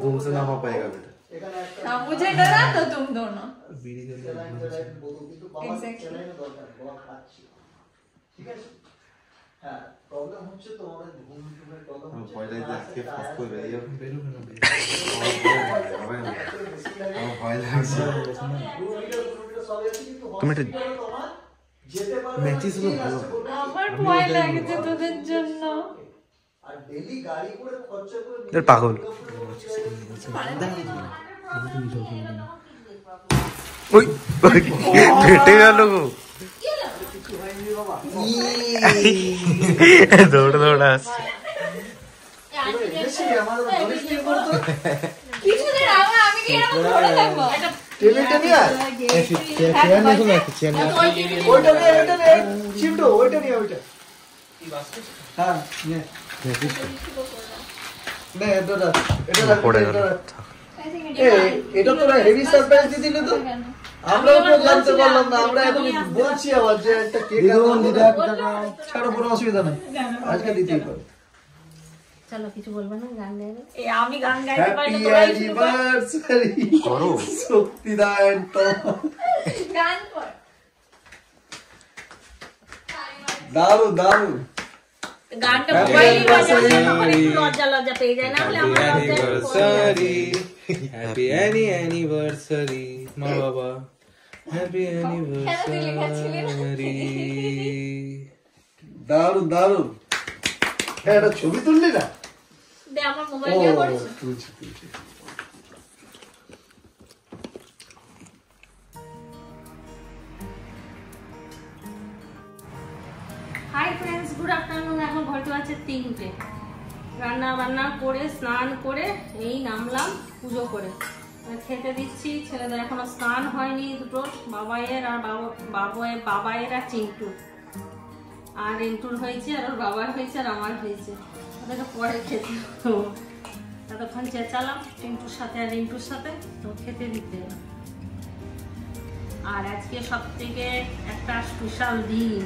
तुमसे नामा पाएगा बेटा। हाँ मुझे डरा तो तुम दोनों। তুমি এটা ম্যাচিস হলো ভালো। আমার ভয় লাগছে তোদের জন্য। এর পাগল। ওই ফেটে গেল গো। দৌড় দৌড় আসছে। কিছুদিন আগে আমি কি এরকম করে থাকবো? টেবিলটা নিয়ে আয়। চেয়ার নিয়ে চলে আসছে, চেয়ার নিয়ে। ওইটা নিয়ে চিমটো, ওইটা নিয়ে ওইটা। হ্যাঁ, নে। নে, এটা পড়ে গেল। এটা তো হেভি সারপ্রাইজ দিয়ে দিলে তো। আমরাও তো জানতে পারলাম না, আমরা এখন বলছি আবার যে একটা কেক ছাড়ো, কোনো অসুবিধা নেই, আজকে দিতেই পারো। চলো কিছু বলবে না, গান গাইবে। আমি গান গাইতে পারি না, হ্যাপি অ্যানিভার্সারি করো শক্তিদান তো। গান কর। দারুণ দারুণ। গানটা মোবাইলে বাজালে তখন একটু লজ্জা লজ্জা পেয়ে যায়, না হলে আমরা অ্যানিভার্সারি, হ্যাপি অ্যানিভার্সারি মা বাবা, হ্যাপি অ্যানিভার্সারি। দারুণ দারুণ। হ্যাঁ, এটা ছবি তুললি না? দে আমার মোবাইল দিয়ে করিস। তুলছি। Hi friends, good afternoon. এখন ঘড়িতে আছে 3টে। রান্না বান্না করে স্নান করে এই নামলাম পুজো করে। খেতে দিচ্ছি। ছেলেদের এখনো স্নান হয়নি, দুটো বাবাইয়ের আর বাবাইয়ের আর চিন্টু। আর রিন্টুর হয়েছে, আর ওর বাবার হয়েছে, আর আমার হয়েছে। ওদেরকে পরে খেতে দেবো। এতক্ষণ চেঁচালাম টিন্টুর সাথে আর রিন্টুর সাথে, তো খেতে দিতে। আর আজকে সব থেকে একটা স্পেশাল দিন।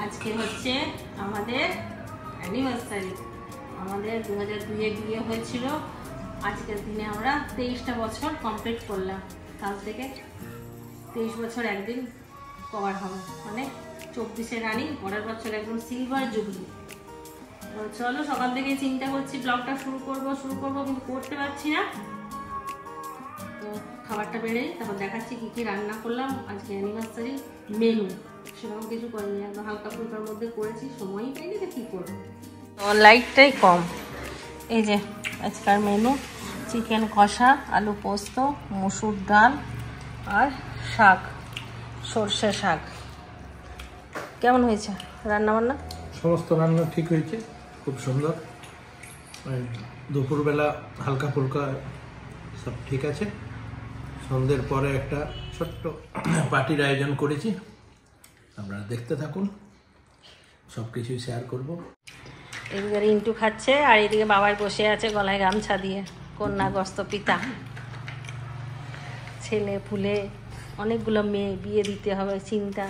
আজকে হচ্ছে আমাদের অ্যানিভার্সারি। আমাদের 2002-এ বিয়ে হয়েছিল। আজকের দিনে আমরা 23টা বছর কমপ্লিট করলাম। কাল থেকে 23 বছর একদিন কভার হবে, মানে 24-এ রানিং, পরের বছর একদম সিলভার জুবলি। চলো, সকাল থেকে চিন্তা করছি ব্লগটা শুরু করব কিন্তু করতে পারছি না। তো খাবারটা বেড়ে তারপর দেখাচ্ছি কি কি রান্না করলাম। আজকে অ্যানিভার্সারি মেনু সেরকম কিছু করিনি, একদম হালকা ফুলকার মধ্যে করেছি। সময়ই পাইনি তো কী করবো, লাইটটাই কম। এই যে আজকাল মেনু: চিকেন কষা, আলু পোস্ত, মসুর ডাল আর শাক, সর্ষে শাক। কেমন হয়েছে রান্না বান্না? সমস্ত রান্না ঠিক হয়েছে, খুব সুন্দর। দুপুরবেলা হালকা ফুলকা সব ঠিক আছে। সন্ধ্যের পরে একটা ছোট্ট পার্টির আয়োজন করেছি, আপনারা দেখতে থাকুন, সব কিছুই শেয়ার করবো। এদিকে রিন্টু খাচ্ছে আর এদিকে বাবাই বসে আছে গলায় গামছা দিয়ে। কন্যাগ্রস্ত পিতা, ছেলে ফুলে অনেকগুলো মেয়ে, বিয়ে দিতে হবে চিন্তা।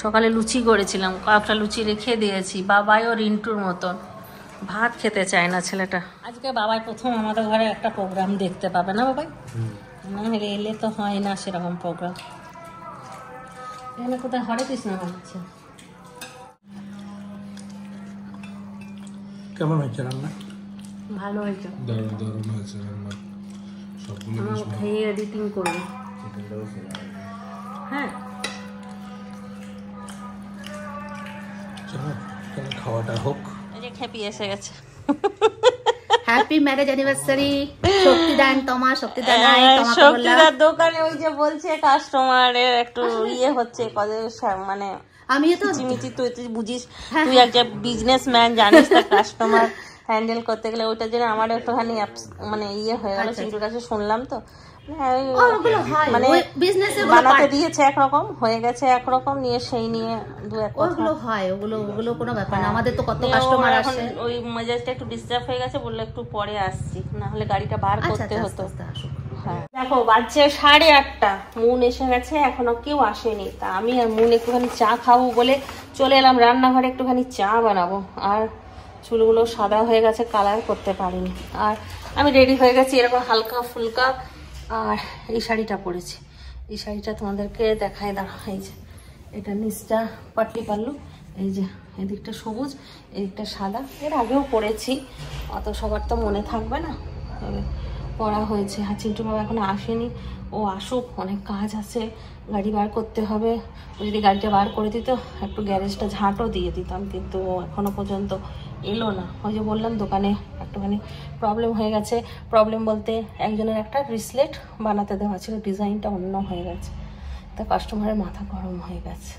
সকালে লুচি করেছিলাম, কয়েকটা লুচি রেখে দিয়েছি। বাবাইও রিন্টুর মতন ভাত খেতে চায় না ছেলেটা। আজকে বাবাই প্রথম আমাদের ঘরে একটা প্রোগ্রাম দেখতে পাবে, না বাবাই? না হলে এলে তো হয় না সেরকম প্রোগ্রাম। এখানে কোথায় হরে কৃষ্ণ হচ্ছে। কেমন হয়েছে রান্না? ভালো হয়েছে, দারুণ হয়েছে রান্না। সবগুলো আমার খেয়ে এডিটিং করবো। হ্যাঁ, চলো খাওয়াটা হোক। এই যে খেপি এসে গেছে। হ্যাপি ম্যারেজ অ্যানিভার্সারি শক্তিদান তোমার, শক্তিদান শক্তিদার দোকানে ওই যে বলছে কাস্টমারের একটু ইয়ে হচ্ছে, মানে আমিও তো চিমিচি। তুই বুঝিস, তুই একটা বিজনেসম্যান, জানিস না কাস্টমার হ্যান্ডেল করতে গেলে। ওইটার জন্য আমার একটুখানি মানে ইয়ে হয়ে গেল। চিন্টুর কাছে শুনলাম তো, মানে বানাতে দিয়েছে একরকম, হয়ে গেছে একরকম, নিয়ে সেই নিয়ে দু এক ওগুলো হয়, ওগুলো কোনো ব্যাপার না। আমাদের তো কত কাস্টমার আসে। ওই মেজাজটা একটু ডিস্টার্ব হয়ে গেছে, বললো একটু পরে আসছি, না হলে গাড়িটা বার করতে হতো। হ্যাঁ, দেখো বাজছে 8:30, মুন এসে গেছে, এখনো কেউ আসেনি। তা আমি আর মুন একটুখানি চা খাবো বলে চলে এলাম রান্নাঘরে, একটুখানি চা বানাবো। আর চুলগুলো সাদা হয়ে গেছে, কালার করতে পারিনি। আর আমি রেডি হয়ে গেছি এরকম হালকা ফুলকা। আর এই শাড়িটা পরেছি, এই শাড়িটা তোমাদেরকে দেখাই দাঁড়া। এই যে এটা নিচটা পাটলি পাল্লু, এই যে এদিকটা সবুজ, এদিকটা সাদা। এর আগেও পরেছি, অত সবার তো মনে থাকবে না, তবে পরা হয়েছে। আর চিন্টু বাবা এখনো আসেনি, ও আসুক, অনেক কাজ আছে, গাড়ি বার করতে হবে। ও যদি গাড়িটা বার করে দিত একটু গ্যারেজটা ঝাঁটও দিয়ে দিতাম, কিন্তু ও এখনো পর্যন্ত এলো না। ওই যে বললাম দোকানে একটুখানি প্রবলেম হয়ে গেছে। প্রবলেম বলতে একজনের একটা রিসলেট বানাতে দেওয়া ছিল, ডিজাইনটা অন্য হয়ে গেছে, তা কাস্টমারের মাথা গরম হয়ে গেছে।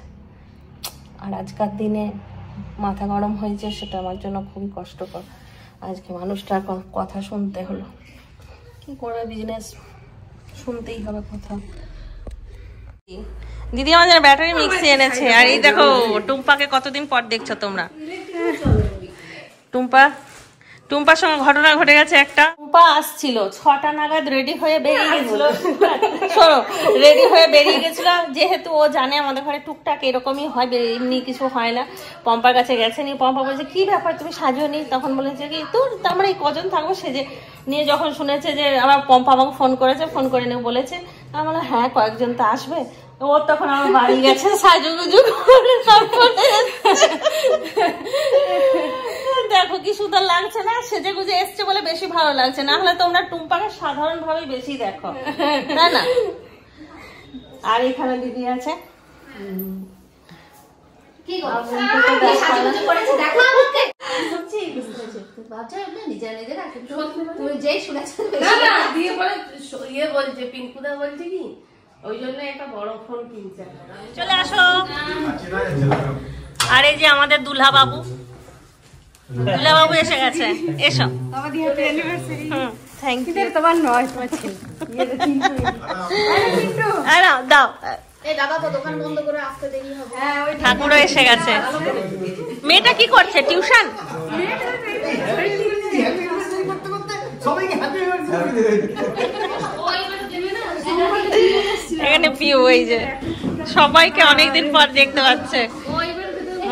আর আজকাল দিনে মাথা গরম হয়েছে, সেটা আমার জন্য খুবই কষ্টকর। আজকে মানুষটার কথা শুনতে হলো, কি করে বিজনেস শুনতেই হবে কথা। দিদি আমাদের ব্যাটারি মিক্সি এনেছে। আর এই দেখো টুম্পাকে কতদিন পর দেখছো তোমরা। টুম্পার সঙ্গে ঘটনা ঘটে গেছে একটা। টুম্পা আসছিল 6টা নাগাদ, রেডি হয়ে বেরিয়ে গেছিল। শোনো, রেডি হয়ে বেরিয়ে গেছিল, যেহেতু ও জানে আমাদের ঘরে টুকটাক এরকমই হয়, এমনি কিছু হয় না। পম্পার কাছে গেছে নি, পম্পা বলছে কি ব্যাপার তুমি সাজিও নি? তখন বলেছে কি তোর আমরা এই কজন থাকবো সেজে নিয়ে। যখন শুনেছে যে আবার পম্পা আমাকে ফোন করেছে, ফোন করে নিয়ে বলেছে, আমি বললাম হ্যাঁ কয়েকজন তো আসবে। ওর তখন আমার বাড়ি গেছে সাজুগুজু করে, তারপরে দেখো কি সুন্দর লাগছে না, সেজে গুজে এসছে বলে বেশি ভালো লাগছে। না হলে তোমরা টুম্পাকে সাধারণ ভাবে বেশি দেখো, তাই না? আর এখানে দিদি আছে, চলে আসো। আর এই যে আমাদের দুলহা বাবু, দুলহা বাবু এসে গেছে, এসো। Thank you. তোমার নয়, তোমার ছেলে। দাও, ঠাকুরও এসে গেছে। মেয়েটা কি করছে, টিউশন? এখানে পিউ, এই যে সবাইকে অনেকদিন পর দেখতে পাচ্ছে।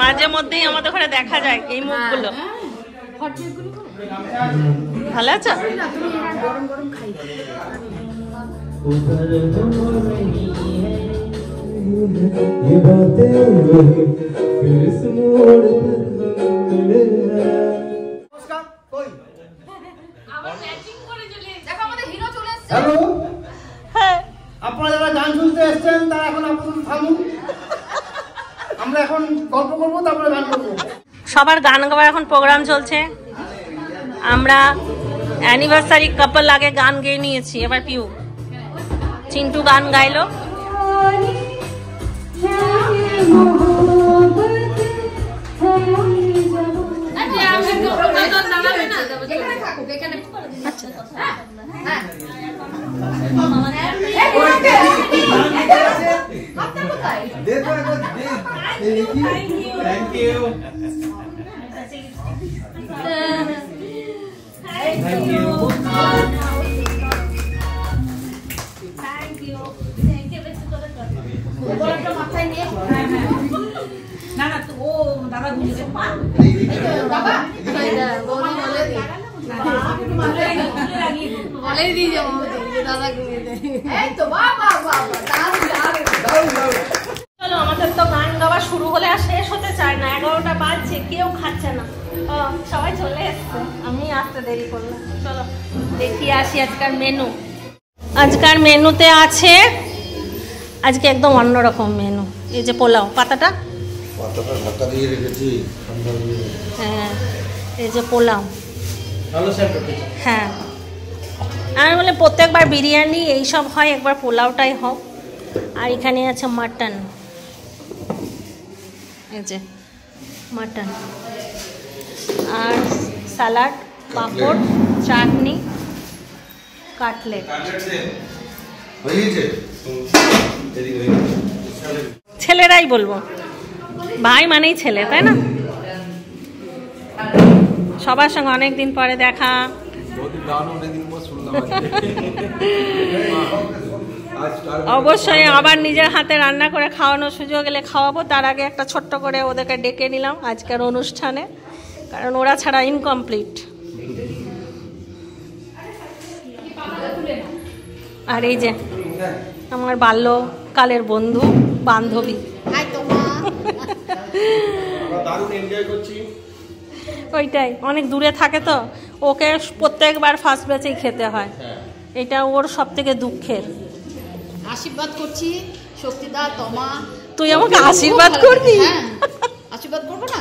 মাঝে মধ্যেই আমাদের ঘরে দেখা যায় এই মুখগুলো। ভালো আছো? আপনারা যারা গান শুনতে এসছেন তারা এখন আপাতত থামুন, আমরা এখন গল্প করবো, তারপরে গান করবো। সবার গান গাওয়ার এখন প্রোগ্রাম চলছে। আমরা অ্যানিভার্সারি কাপল আগে গান গেয়ে নিয়েছি, এবার পিউ চিন্টু গান গাইলো। Thank you. চলো, আমাদের তো গান গাওয়া শুরু হলে আর শেষ হতে চায় না। 11টা বাজছে, কেউ খাচ্ছে না, সবাই চলে এসছে, আমি আসতে দেরি করলাম। চলো দেখি আসি আজকার মেনু। আজকার মেনুতে আছে, আজকে একদম অন্যরকম মেনু। এই যে পোলাও, পাতাটা হ্যাঁ, এই যে পোলাও। হ্যাঁ, আমি বলে প্রত্যেকবার বিরিয়ানি এইসব হয়, একবার পোলাওটাই হোক। আর এখানে আছে মাটন, এই যে মাটন, আর স্যালাড, পাঁপড়, চাটনি, কাটলেট। ছেলেরাই বলবো, ভাই মানেই ছেলে, তাই না? সবার সঙ্গে অনেকদিন পরে দেখা। অবশ্যই আবার নিজের হাতে রান্না করে খাওয়ানোর সুযোগ এলে খাওয়াবো। তার আগে একটা ছোট্ট করে ওদেরকে ডেকে নিলাম আজকের অনুষ্ঠানে, কারণ ওরা ছাড়া ইনকমপ্লিট। আর এই যে আমার বাল্যকালের বন্ধু বান্ধবী, ওইটাই অনেক দূরে থাকে তো ওকে প্রত্যেকবার ফার্স্ট ব্যাচেই খেতে হয়, এটা ওর সব থেকে দুঃখের। আশীর্বাদ করছি শক্তিদা, তোমা। তুই আমাকে আশীর্বাদ করবি? আশীর্বাদ করবো না?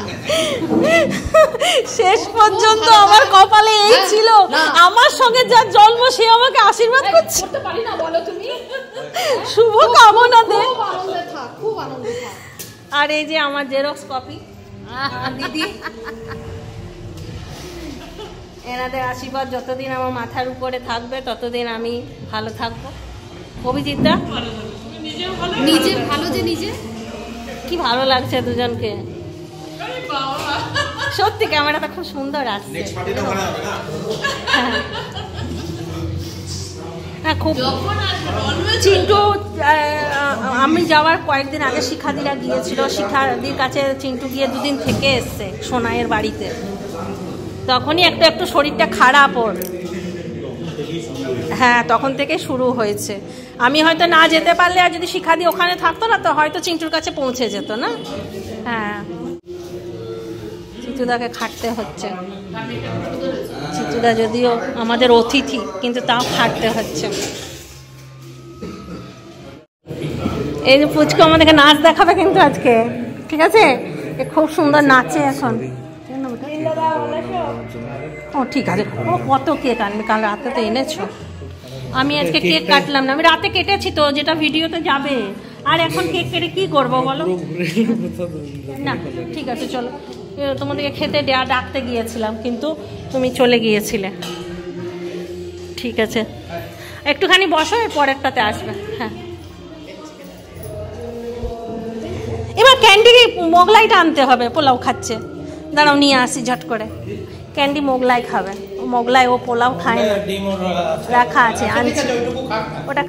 শেষ পর্যন্ত আমার কপালে এই ছিল, আমার সঙ্গে যার জন্ম সে আমাকে আশীর্বাদ করছে। করতে পারি না বলো তুমি? শুভ কামনা দে। খুব আনন্দে থাক, খুব আনন্দে থাক। আর এই যে আমার জেরক্স কপি দিদি, এনাদের আশীর্বাদ যতদিন আমার মাথার উপরে থাকবে ততদিন আমি ভালো থাকবো। অভিজিৎদা নিজে ভালো, যে নিজে কি ভালো লাগছে দুজনকে, সত্যি ক্যামেরাটা খুব সুন্দর আসছে। হ্যাঁ খুব। চিন্টু আমি যাওয়ার কয়েকদিন আগে শিখাদিরা গিয়েছিল, শিখাদির কাছে চিন্টু গিয়ে 2 দিন থেকে এসছে সোনাইয়ের বাড়িতে, তখনই একটু একটু শরীরটা খারাপ ওর। হ্যাঁ তখন থেকে শুরু হয়েছে। আমি হয়তো না যেতে পারলে আর যদি শিখাদি ওখানে থাকতো না তো হয়তো চিন্টুর কাছে পৌঁছে যেত না। হ্যাঁ চিন্টুদাকে খাটতে হচ্ছে, চিন্টুদা যদিও আমাদের অতিথি কিন্তু তাও খাটতে হচ্ছে। এই যে পুচকু আমাদেরকে নাচ দেখাবে কিন্তু আজকে, ঠিক আছে? এ খুব সুন্দর নাচে এখন। ও ঠিক আছে, ও কত কেক আনবে, কাল রাতে তো এনেছো। আমি আজকে কেক কাটলাম না, আমি রাতে কেটেছি তো, যেটা ভিডিওতে যাবে। আর এখন কেক কেটে কি করবো বলো? না ঠিক আছে চলো, তোমাদেরকে খেতে ডাকতে গিয়েছিলাম কিন্তু তুমি চলে গিয়েছিলে। ঠিক আছে একটুখানি বসো, এর পরেরটাতে আসবে। হ্যাঁ এবার ক্যান্ডি মোগলাইটা আনতে হবে, পোলাও খাচ্ছে। দাঁড়াও নিয়ে আসি ঝট করে। ক্যান্ডি মোগলাই খাবে, মোগলাই ও পোলাও খায় না, রাখা আছে আনছি ওটা।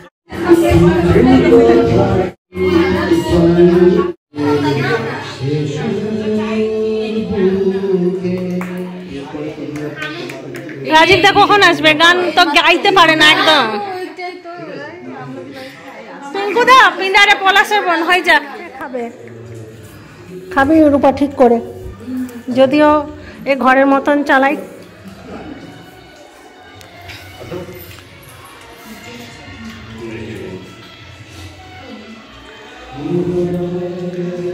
রাজীব দা কখন আসবে? গান তো গাইতে পারে না একদম। পিঙ্কুদা পিন্ডারে পলাশের বোন হয়ে যাক, খাবে খাবে রূপা ঠিক করে, যদিও এ ঘরের মতন চালাই।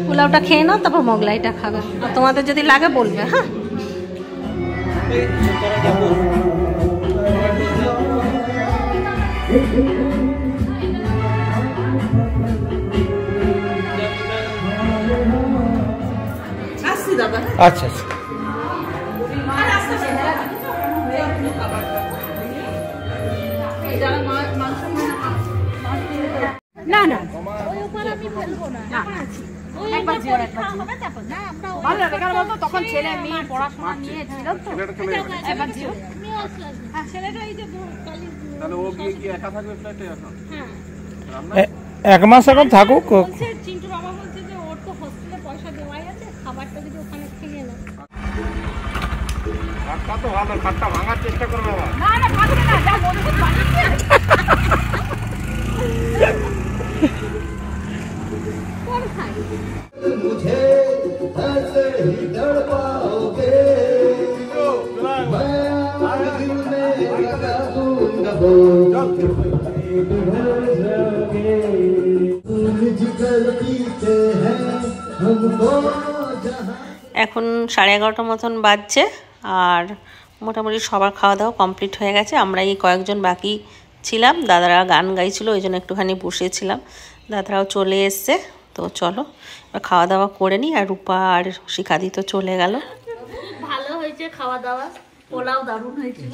পোলাওটা খেয়ে নাও তারপর মোগলাইটা খাবে, আর তোমাদের যদি লাগে বলবে। হ্যাঁ আচ্ছা আচ্ছা না না তখন ছেলে মেয়ে পড়াশোনা নিয়ে ছিল তো। এক মাস এখন থাকুক। চিন্টুর বাবা বলছে যে ওর তো হোস্টেলে পয়সা দেওয়াই আছে, খাবারটা যদি ওখানে খেয়ে নেয়। খাটটা তো ভালো, খাটটা ভাঙার চেষ্টা করবে বাবা। না না ভাঙবে না, যা মজবুত বানিয়েছে। কোন খাই मुझे ऐसे ही तड़पाओगे, मैं दिल में लगा दूंगा এখন 11:30 মতন বাজছে, আর মোটামুটি সবার খাওয়া দাওয়া কমপ্লিট হয়ে গেছে। আমরা এই কয়েকজন বাকি ছিলাম, দাদারা গান গাইছিল ওই জন্য একটুখানি বসেছিলাম, দাদারাও চলে এসছে। তো চলো খাওয়া দাওয়া করে নিই। আর রূপা আর শিখাদি তো চলে গেল। ভালো হয়েছে খাওয়া দাওয়া, পোলাও দারুণ হয়েছিল,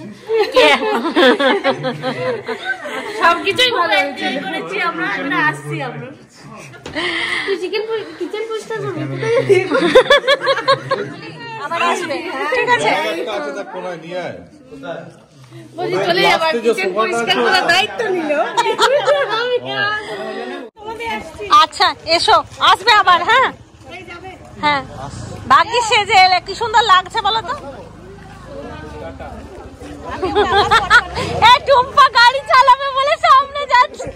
সবকিছুই ভালো করেছি আমরা। আমরা আসছি, আমরা তুই কিচেন পরিষ্কার করবি, আবার আসবে ঠিক আছে। বলি চলে যাবার কিচেন পরিষ্কার করার দায়িত্ব নিল। আচ্ছা এসো, আসবে আবার। হ্যাঁ হ্যাঁ, ভাগ্যিস সেজে এলে, কি সুন্দর লাগছে বলো তো। এই টুম্পা গাড়ি চালাবে বলে সামনে যাচ্ছে।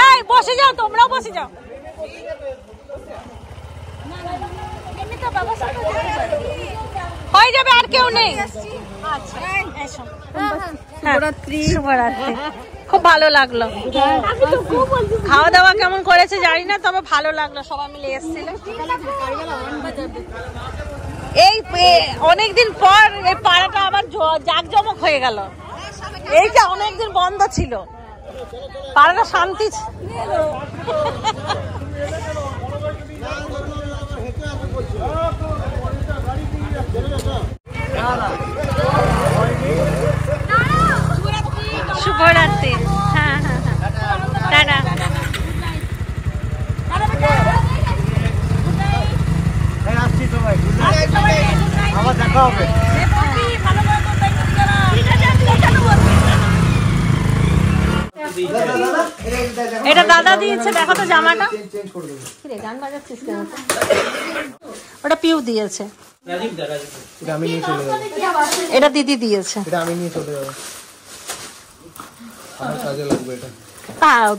এই বসে যাও, তোমরাও বসে যাও। হয়ে যাবে, আর কেউ নেই। শুভরাত্রি। খুব ভালো লাগলো। খাওয়া দাওয়া কেমন করেছে জানি না, তবে ভালো লাগলো, সবাই মিলে এসেছিল। এই অনেকদিন পর এই পাড়াটা আবার জাঁকজমক হয়ে গেল। এইটা অনেকদিন বন্ধ ছিল, পাড়াটা শান্তি। শুভরাত্রি। হ্যাঁ হ্যাঁ হ্যাঁ, টাটা। আবার দেখা হবে। এটা দাদা দিয়েছে, দেখো তো জামাটা। গান বাজাচ্ছিস কেন? ওটা পিউ দিয়েছে, আমি নিয়ে চলে যাবো। এটা দিদি দিয়েছে। এটা আমি নিয়ে চলে যাবো, আমার কাজে লাগবে এটা।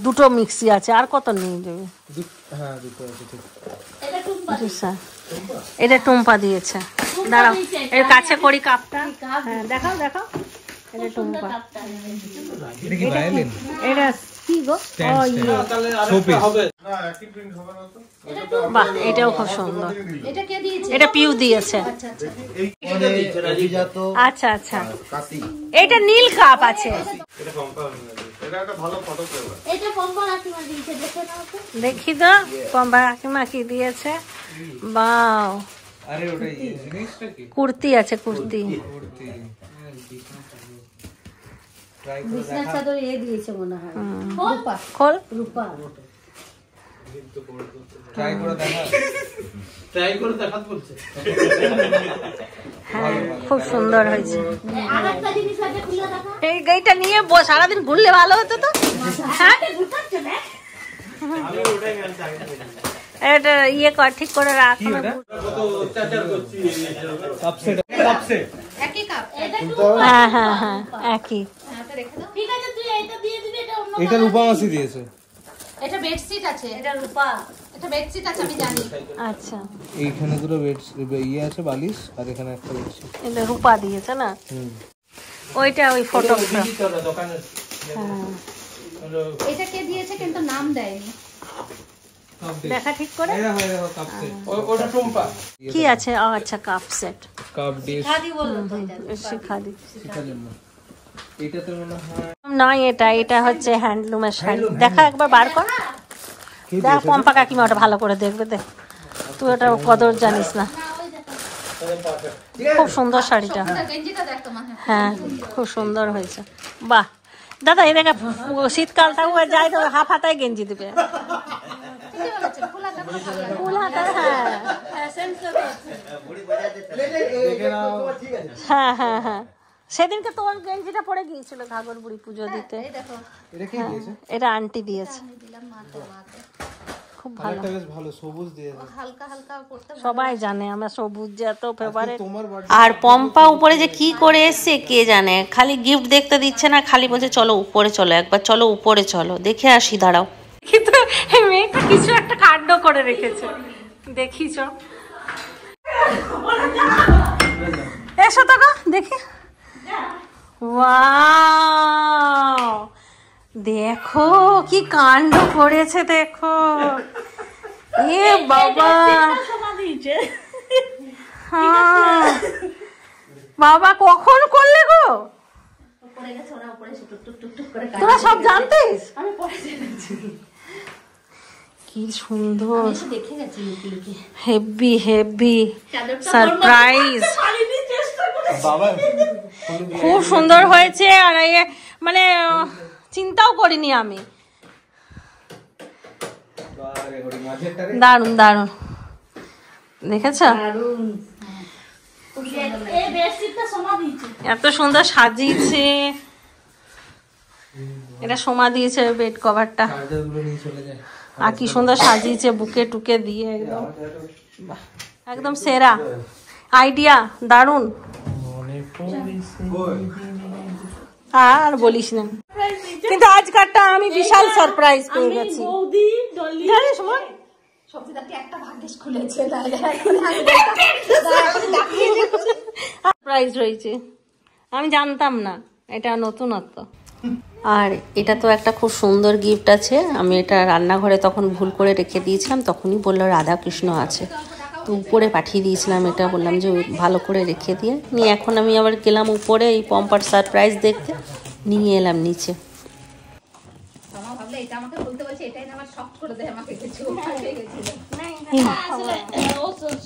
দুটো মিক্সি আছে, আর কত নিয়ে যাবে? হ্যাঁ দুটো আছে, ঠিক। এটা টুম্পা দিয়েছে। দাঁড়াও, এর কাছে করি কাপটা। হ্যাঁ দেখাও দেখাও, এটা টুম্পা। এটা কি ভায়োলিন? এটা কি গো? বাহ, এটাও খুব সুন্দর। এটা পিউ দিয়েছে। আচ্ছা আচ্ছা, এটা নীল কাপ আছে। দেখি তো পম্পা কাকিমা কি দিয়েছে। বাও, কুর্তি আছে, কুর্তি। খোল। হ্যাঁ, খুব সুন্দর হয়েছে। এই গাড়িটা নিয়ে সারাদিন ঘুরলে ভালো হতো তো। হ্যাঁ, এটা ইয়ে কর, ঠিক করে রাখ। হ্যাঁ হ্যাঁ হ্যাঁ, একই। এটা রূপামাসি দিয়েছে। এটা বেডশিট আছে, এটা রূপা, এটা বেডশিট আছে আমি জানি। আচ্ছা, এইখানে দুটো ইয়ে আছে বালিশ, আর এখানে একটা বেডশিট। এটা রূপা দিয়েছে না? ওইটা ওই ফটোটা। এটা কে দিয়েছে কিন্তু নাম দেয়নি। দেখা ঠিক করে। ওটা টুম্পা। কি আছে? আচ্ছা, কাপ সেট, কাপ ডিশ। শিখা দি। এটাতে মনে হয় নয়, এটা হচ্ছে হ্যান্ডলুমের শাড়ি। দেখা একবার বার কর, দেখ পম্পা কাকিমা ওটা ভালো করে দেখবে। দেখ, তুই ওটা কদর জানিস না। খুব সুন্দর শাড়িটা। হ্যাঁ, খুব সুন্দর হয়েছে। বাহ দাদা, এই দেখা শীতকাল থাকবে, যাই তো হাফ হাতায় গেঞ্জি দিবে। ফুল হাতা। হ্যাঁ হ্যাঁ হ্যাঁ, সেদিনকে তোর গেঞ্জিটা পরে গিয়েছিল ঘাগর বুড়ি পুজো দিতে। এটা আন্টি দিয়েছে, খুব ভালো। ভালো সবুজ দিয়েছে, হালকা হালকা পড়তে সবাই জানে আমরা সবুজ যে এত ফেভারিট। আর পম্পা উপরে যে কি করে এসছে কে জানে, খালি গিফট দেখতে দিচ্ছে না, খালি বলছে চলো উপরে চলো, একবার চলো উপরে চলো, দেখে আসি, দাঁড়াও। কিন্তু এই মেয়েটা কিছু একটা কাণ্ড করে রেখেছে, দেখিছ? এসো তো গো দেখি। ওয়াও, দেখো কি কাণ্ড করেছে, দেখো। এ বাবা, হ্যাঁ বাবা, কখন করলে গো? তোরা সব জানতিস? কি সুন্দর, হেভি হেভি সারপ্রাইজ। খুব সুন্দর হয়েছে, আর মানে চিন্তাও করিনি আমি। দারুন দারুন, দেখেছ এই বেডশিটটা সোমা দিয়েছে। এত সুন্দর সাজিয়েছে। এটা সোমা দিয়েছে বেড কভারটা, আর কি সুন্দর সাজিয়েছে বুকে টুকে দিয়ে, একদম বাহ, একদম সেরা আইডিয়া, দারুন। আর বলিস না, কিন্তু আজকারটা আমি বিশাল সারপ্রাইজ পেয়ে গেছি। বৌদি ডলি জানিস সুমন, সারপ্রাইজ রয়েছে, আমি জানতাম না, এটা নতুনত্ব। আর এটা তো একটা খুব সুন্দর গিফট আছে, আমি এটা রান্নাঘরে তখন ভুল করে রেখে দিয়েছিলাম, তখনই বললো রাধাকৃষ্ণ আছে, তো উপরে পাঠিয়ে দিয়েছিলাম। এটা বললাম যে ভালো করে রেখে দিয়ে নিয়ে, এখন আমি আবার গেলাম উপরে এই পম্পার সারপ্রাইজ দেখতে, নিয়ে এলাম নিচে।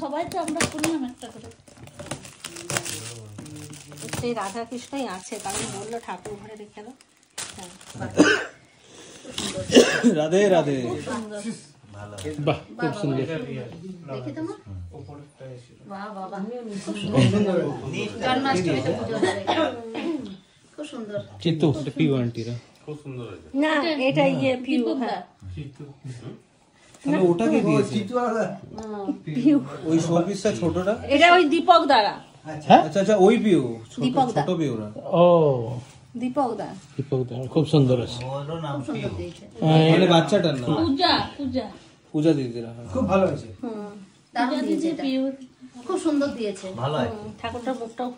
সবাই তো আমরা শুনলাম একটা করে। সেই রাধাকৃষ্ণই আছে, তাহলে বললো ঠাকুর ঘরে রেখে দাও। রাধে রাধে। বাহ, খুব সুন্দর। চিত্তু পিউ আন্টিরা না, এটা ইয়ে পিউ, হ্যাঁ ওটা কি দিয়েছে? ওই শোপিসটা ছোটটা, এটা ওই দীপক দ্বারা, আচ্ছা আচ্ছা ওই পিউ, দীপক দা, ছোট পিউরা। ও দীপক দা, খুব সুন্দর আছে, মানে বাচ্চাটার না, পূজা পূজা পূজা দিদিরা। খুব ভালো হয়েছে। পূজা দিদি পিউ খুব সুন্দর দিয়েছে। ভালো ঠাকুরটার মুখটাও